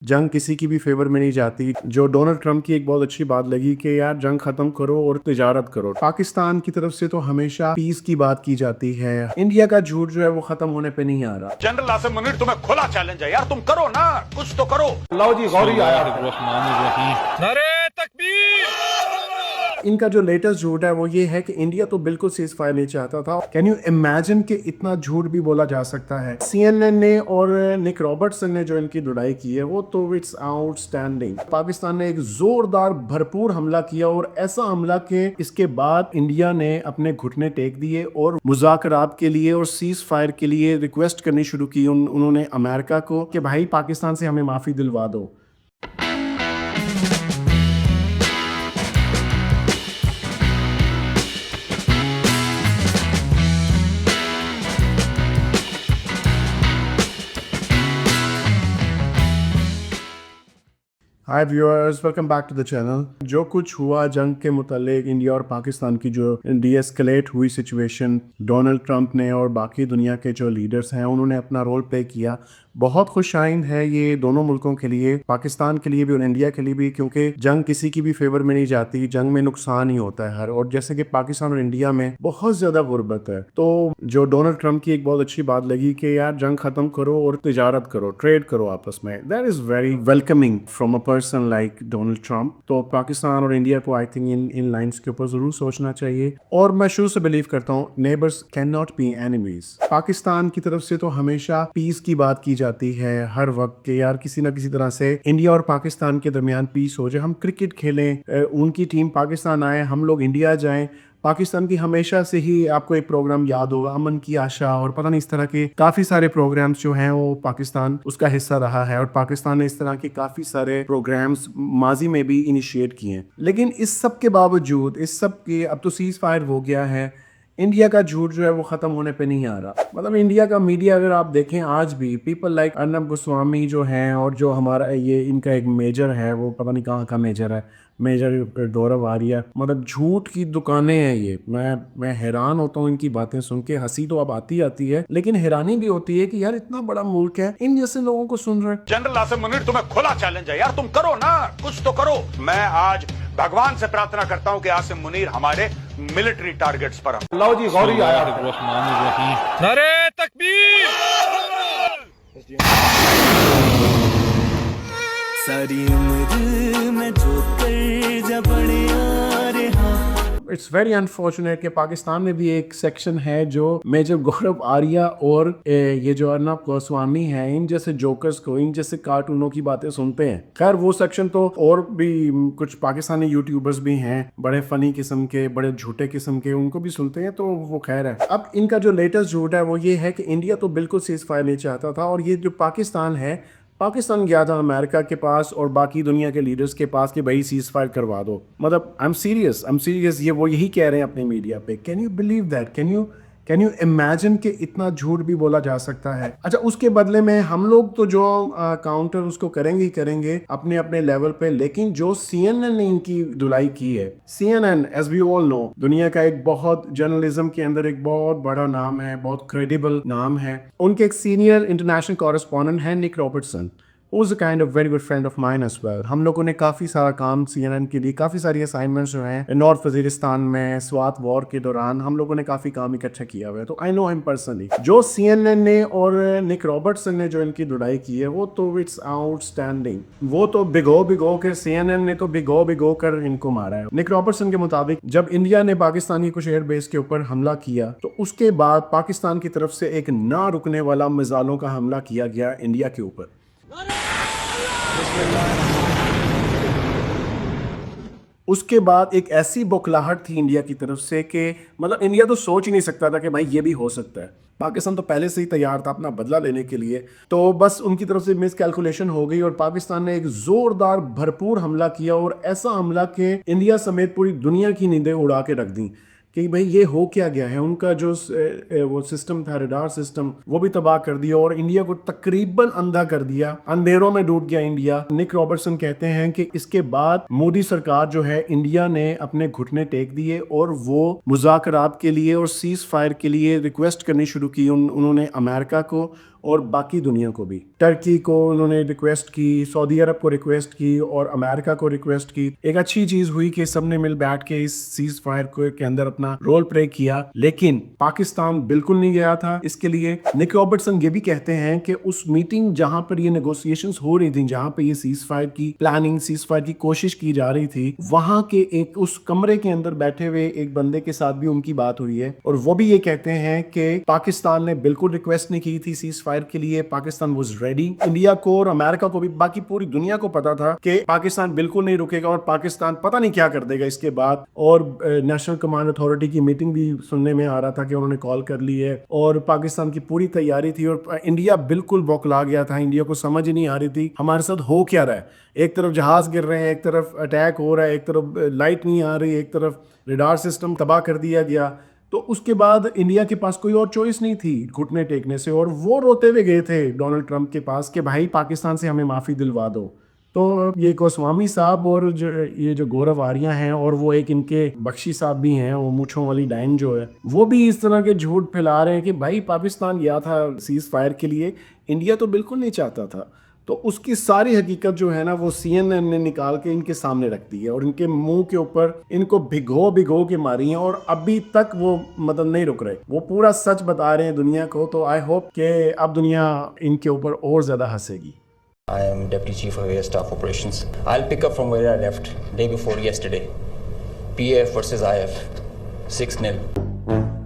जंग किसी की भी फेवर में नहीं जाती। जो डोनाल्ड ट्रंप की एक बहुत अच्छी बात लगी कि यार जंग खत्म करो और तिजारत करो। पाकिस्तान की तरफ से तो हमेशा पीस की बात की जाती है। इंडिया का झूठ जो है वो खत्म होने पे नहीं आ रहा। जनरल आसिम मुनीर तुम्हें खुला चैलेंज है यार, तुम करो ना, कुछ तो करो। लो जी गौरी आया। नारे तकबीर। इनका जो लेटेस्ट झूठ है वो ये है कि इंडिया तो बिल्कुल सीज फायर नहीं चाहता था। कैन यू इमेजिन कि इतना झूठ भी बोला जा सकता है। CNN ने और निक रॉबर्टसन ने जो इनकी लड़ाई की है वो तो इट्स आउटस्टैंडिंग। पाकिस्तान ने एक जोरदार भरपूर हमला किया और ऐसा हमला कि इसके बाद इंडिया ने अपने घुटने टेक दिए और मुज़ाकरात के लिए और सीज फायर के लिए रिक्वेस्ट करनी शुरू की उन्होंने अमेरिका को कि भाई पाकिस्तान से हमें माफी दिलवा दो। Hi viewers, welcome back to the channel. जो कुछ हुआ जंग के मुतालिक इंडिया और पाकिस्तान की जो डीएस्केलेट हुई सिचुएशन, डोनाल्ड ट्रंप ने और बाकी दुनिया के जो लीडर्स हैं उन्होंने अपना रोल प्ले किया। बहुत खुशाइंद है ये दोनों मुल्कों के लिए, पाकिस्तान के लिए भी और इंडिया के लिए भी, क्योंकि जंग किसी की भी फेवर में नहीं जाती। जंग में नुकसान ही होता है हर, और जैसे कि पाकिस्तान और इंडिया में बहुत ज़्यादा गुर्बत है। तो जो डोनाल्ड ट्रंप की एक बहुत अच्छी बात लगी कि यार जंग ख़त्म करो और तिजारत करो, ट्रेड करो आपस में, that is very welcoming from a person like Donald Trump. तो पाकिस्तान और इंडिया को आई थिंक इन लाइन्स के ऊपर ज़रूर सोचना चाहिए। और मैं शुरू से बिलीव करता हूँ neighbours can not be enemies. Pakistan की तरफ से तो हमेशा पीस की बात की जाती है हर वक्त कि यार किसी ना किसी तरह से इंडिया और पाकिस्तान के दरमियान पीस हो जाए। हम क्रिकेट खेलें, उनकी टीम पाकिस्तान आए, हम लोग इंडिया जाएं। पाकिस्तान की हमेशा से ही आपको एक प्रोग्राम याद होगा, अमन की आशा और पता नहीं इस तरह के काफी सारे प्रोग्राम्स जो हैं वो पाकिस्तान उसका हिस्सा रहा है। और पाकिस्तान ने इस तरह के काफी सारे प्रोग्राम्स माजी में भी इनिशिएट किए हैं। लेकिन इस सब के बावजूद, इस सब के अब तो सीज फायर हो गया है, इंडिया का झूठ जो है वो खत्म होने पे नहीं आ रहा। मतलब इंडिया का मीडिया अगर आप देखें आज भी पीपल लाइक अर्नब गोस्वामी जो हैं, और जो हमारा ये इनका एक मेजर है, वो पता नहीं कहाँ का मेजर है, मेजर गौरव आर्या, मतलब झूठ की दुकानें हैं ये। मैं हैरान होता हूँ इनकी बातें सुन के। हंसी तो अब आती है, लेकिन हैरानी भी होती है कि यार इतना बड़ा मुल्क है, इन जैसे लोगों को सुन रहे। जनरल आसिम मुनीर तुम्हें खुला चैलेंज है यार, तुम करो ना, कुछ तो करो। मैं आज भगवान से प्रार्थना करता हूँ कि आसिम मुनीर हमारे मिलिट्री टारगेट्स पर लो जी गौरी आया। नारे तकबीर। सारी उम्र में जो कर जब बड़े आ रहा। इट्स वेरी अनफॉर्चुनेट कि पाकिस्तान में भी एक सेक्शन है जो मेजर गौरव आर्या और ये जो अर्नब गोस्वामी है, इन जैसे जोकर्स को, इन जैसे कार्टूनों की बातें सुनते हैं। खैर वो सेक्शन तो, और भी कुछ पाकिस्तानी यूट्यूबर्स भी हैं बड़े फनी किस्म के, बड़े झूठे किस्म के, उनको भी सुनते हैं, तो वो खैर है। अब इनका जो लेटेस्ट झूठ है वो ये है कि इंडिया तो बिल्कुल सीज फायर नहीं चाहता था, और ये जो पाकिस्तान गया था अमेरिका के पास और बाकी दुनिया के लीडर्स के पास कि भाई सीज फायर करवा दो। मतलब आई एम सीरियस, ये वो यही कह रहे हैं अपने मीडिया पे। Can you believe that? Can you imagine कि इतना झूठ भी बोला जा सकता है। अच्छा, उसके बदले में हम लोग तो जो काउंटर उसको करेंगे ही करेंगे अपने अपने लेवल पे। लेकिन जो CNN ने इनकी धुलाई की है, CNN as we all know दुनिया का एक बहुत, जर्नलिज्म के अंदर एक बहुत बड़ा नाम है, बहुत क्रेडिबल नाम है। उनके एक सीनियर इंटरनेशनल कॉरेस्पॉन्डेंट है निक Robertson, was a kind of very good friend of mine as well। हम लोगों ने काफ़ी सारा काम CNN के लिए, काफ़ी सारी असाइनमेंट्स जो हैं नॉर्थ वजीरिस्तान में स्वात वॉर के दौरान हम लोगों ने काफ़ी काम इकट्ठा किया हुआ है, तो आई नो हिम पर्सनली। जो CNN ने और निक रॉबर्टसन ने जो इनकी लड़ाई की है वो तो इट्स आउटस्टैंडिंग। वो तो भिगो कर, CNN ने तो भिगो कर इनको मारा है। निक रॉबर्टसन के मुताबिक जब इंडिया ने पाकिस्तानी कुछ एयरबेस के ऊपर हमला किया तो उसके बाद पाकिस्तान की तरफ से एक ना रुकने वाला मिसाइलों का हमला किया गया इंडिया के ऊपर। उसके बाद एक ऐसी बौखलाहट थी इंडिया की तरफ से कि मतलब इंडिया तो सोच ही नहीं सकता था कि भाई ये भी हो सकता है। पाकिस्तान तो पहले से ही तैयार था अपना बदला लेने के लिए, तो बस उनकी तरफ से मिस कैलकुलेशन हो गई और पाकिस्तान ने एक जोरदार भरपूर हमला किया, और ऐसा हमला कि इंडिया समेत पूरी दुनिया की नींदें उड़ा के रख दी कि भाई ये हो क्या गया है। उनका जो वो सिस्टम था, रडार सिस्टम, वो भी तबाह कर दिया और इंडिया को तकरीबन अंधा कर दिया, अंधेरों में डूब गया इंडिया। निक रॉबर्टसन कहते हैं कि इसके बाद मोदी सरकार जो है, इंडिया ने अपने घुटने टेक दिए और वो मुज़ाकरात के लिए और सीज फायर के लिए रिक्वेस्ट करनी शुरू की उन्होंने अमेरिका को, और बाकी दुनिया को भी। टर्की को उन्होंने रिक्वेस्ट की, सऊदी अरब को रिक्वेस्ट की और अमेरिका को रिक्वेस्ट की। एक अच्छी चीज हुई कि सबने मिल बैठ के इस सीज फायर के अंदर अपना रोल प्ले किया, लेकिन पाकिस्तान बिल्कुल नहीं गया था इसके लिए। निक रॉबर्टसन ये भी कहते हैं कि उस मीटिंग जहां पर ये नेगोशिएशंस हो रही थी, जहां पर ये सीज फायर की प्लानिंग, सीज फायर की कोशिश की जा रही थी, वहां के एक उस कमरे के अंदर बैठे हुए एक बंदे के साथ भी उनकी बात हुई है और वो भी ये कहते हैं कि पाकिस्तान ने बिल्कुल रिक्वेस्ट नहीं की थी सीज फायर के लिए, पाकिस्तान वाज रेडी। इंडिया को और अमेरिका को भी, बाकी पूरी दुनिया को पता था कि पाकिस्तान बिल्कुल नहीं रुकेगा और पाकिस्तान पता नहीं क्या कर देगा इसके बाद। और नेशनल कमांड अथॉरिटी की मीटिंग भी सुनने में आ रहा था कि उन्होंने कॉल कर ली है और पाकिस्तान की पूरी तैयारी थी और इंडिया बिल्कुल बौखला गया था। इंडिया को समझ ही नहीं आ रही थी हमारे साथ हो क्या रहा है। एक तरफ जहाज गिर रहे हैं, एक तरफ अटैक हो रहा है, एक तरफ लाइट नहीं आ रही, एक तरफ रडार सिस्टम तबाह कर दिया गया। तो उसके बाद इंडिया के पास कोई और चॉइस नहीं थी घुटने टेकने से, और वो रोते हुए गए थे डोनाल्ड ट्रंप के पास कि भाई पाकिस्तान से हमें माफ़ी दिलवा दो। तो ये गोस्वामी साहब और ये जो गौरव आर्या हैं और वो एक इनके बख्शी साहब भी हैं, वो मूंछों वाली डायन जो है, वो भी इस तरह के झूठ फैला रहे हैं कि भाई पाकिस्तान गया था सीज फायर के लिए, इंडिया तो बिल्कुल नहीं चाहता था। तो उसकी सारी हकीकत जो है ना वो CNN ने निकाल के इनके सामने रख दी है और इनके मुंह के ऊपर इनको भिगो के मारी है और अभी तक वो मतलब नहीं रुक रहे, वो पूरा सच बता रहे हैं दुनिया को। तो आई होप कि अब दुनिया इनके ऊपर और ज़्यादा हंसेगी। I am Deputy Chief of Air Staff Operations. I'll pick up from where I left day before yesterday. PAF versus IF, 6-0.